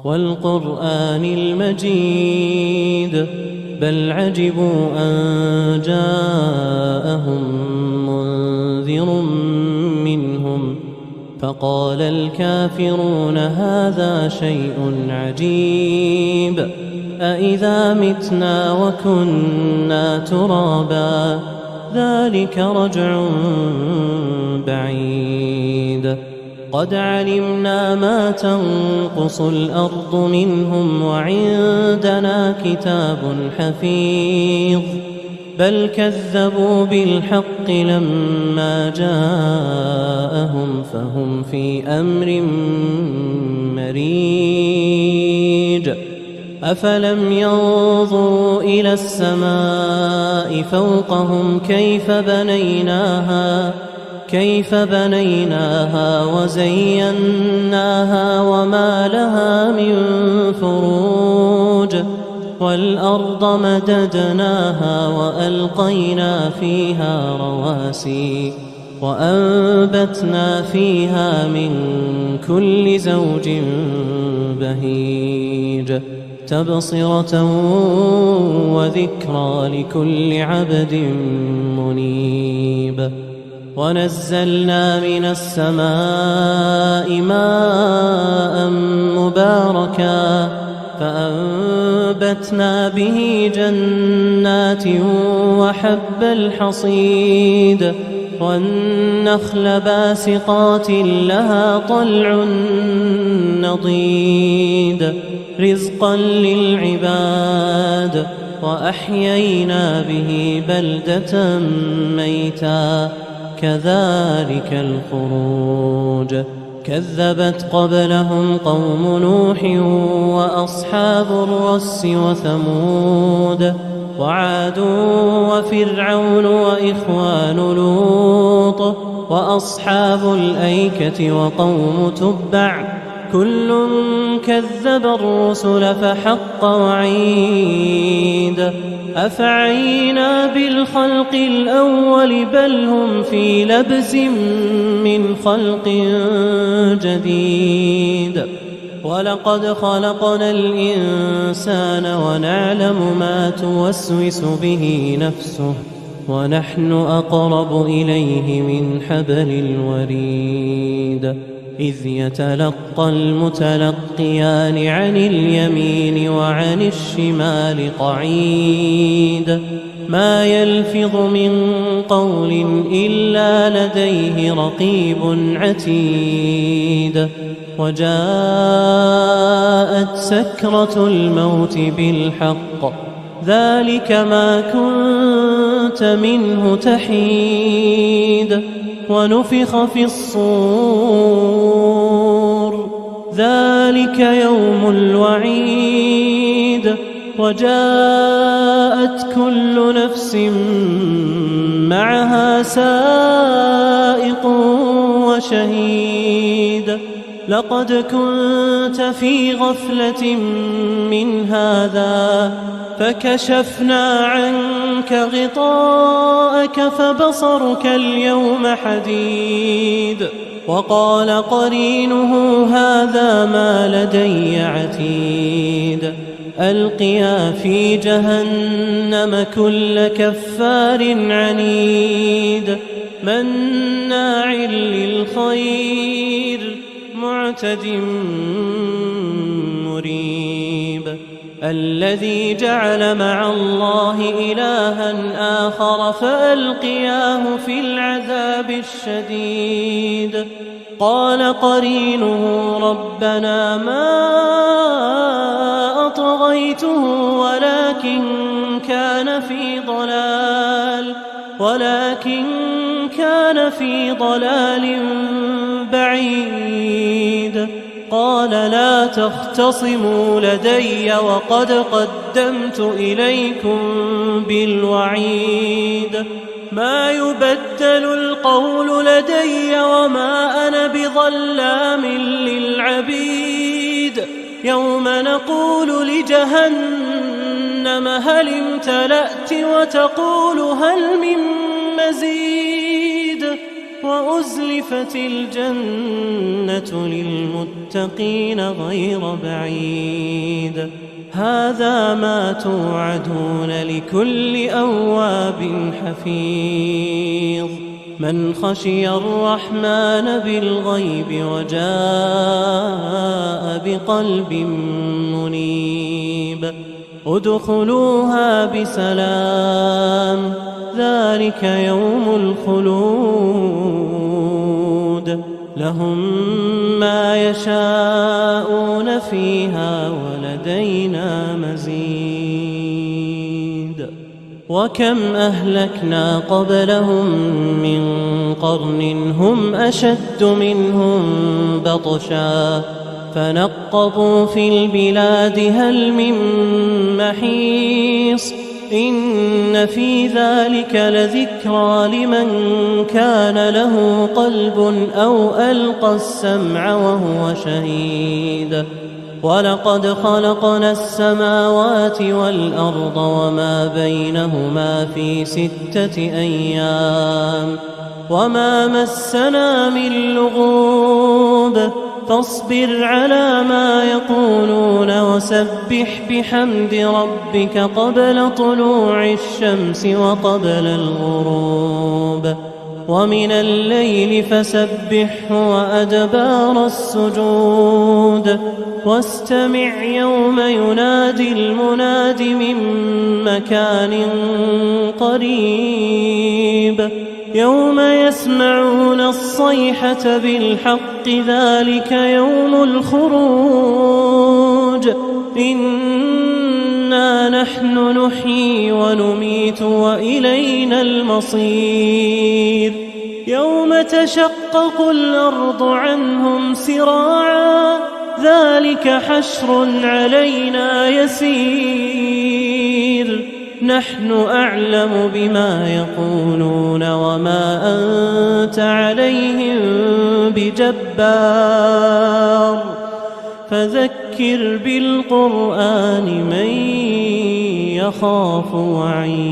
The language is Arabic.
والقرآن المجيد بل عجبوا أن جاءهم منذر منهم فقال الكافرون هذا شيء عجيب أإذا متنا وكنا ترابا ذلك رجع بعيد قد علمنا ما تنقص الأرض منهم وعندنا كتاب حفيظ بل كذبوا بالحق لما جاءهم فهم في أمر مريج أفلم ينظروا إلى السماء فوقهم كيف بنيناها وزيناها وما لها من فروج والأرض مددناها وألقينا فيها رواسي وأنبتنا فيها من كل زوج بهيج تبصرة وذكرى لكل عبد منيب ونزلنا من السماء ماء مباركا فأنبتنا به جنات وحب الحصيد والنخل باسقات لها طلع نضيد رزقا للعباد وأحيينا به بلدة ميتا كذلك الخروج كذبت قبلهم قوم نوح وأصحاب الرس وثمود وعاد وفرعون وإخوان لوط وأصحاب الأيكة وقوم تبع كل كذب الرسل فحق وعيد أفعينا بالخلق الأول بل هم في لبس من خلق جديد ولقد خلقنا الإنسان ونعلم ما توسوس به نفسه ونحن أقرب إليه من حبل الوريد إذ يتلقى المتلقيان عن اليمين وعن الشمال قعيد ما يلفظ من قول إلا لديه رقيب عتيد وجاءت سكرة الموت بالحق ذلك ما كنت منه تحيد ونفخ في الصور ذلك يوم الوعيد وجاءت كل نفس معها سائق وشهيد لقد كنت في غفلة من هذا فكشفنا عنك غطاءك فبصرك اليوم حديد وقال قرينه هذا ما لدي عتيد ألقيا في جهنم كل كفار عنيد مناع للخير معتد مريب الذي جعل مع الله إلها آخر فألقياه في العذاب الشديد قال قرينه ربنا ما أطغيته ولكن كان في ضلال بعيد قال لا تختصموا لدي وقد قدمت إليكم بالوعيد ما يبدل القول لدي وما أنا بظلام للعبيد يوم نقول لجهنم هل امتلأت وتقول هل من مزيد وأزلفت الجنة للمتقين غير بعيد. هذا ما توعدون لكل أواب حفيظ من خشي الرحمن بالغيب وجاء بقلب منيب. ادخلوها بسلام ذلك يوم الخلود لهم ما يشاءون فيها ولدينا مزيد. وكم أهلكنا قبلهم من قرن هم أشد منهم بطشا فنقبوا في البلاد هل من محيص. إن في ذلك لذكرى لمن كان له قلب أو ألقى السمع وهو شهيد. ولقد خلقنا السماوات والأرض وما بينهما في 6 أيام وما مسنا من لغوب. فاصبر على ما يقولون وسبح بحمد ربك قبل طلوع الشمس وقبل الغروب ومن الليل فسبحه وأدبار السجود. واستمع يوم ينادي المناد من مكان قريب يوم يسمعون الصيحة بالحق ذلك يوم الخروج. إنا نحن نحيي ونميت وإلينا المصير. يوم تشقق الأرض عنهم سراعا ذلك حشر علينا يسير. نحن أعلم بما يقولون وما أنت عليهم بجبار. فذكر بالقرآن من يخاف وعيد.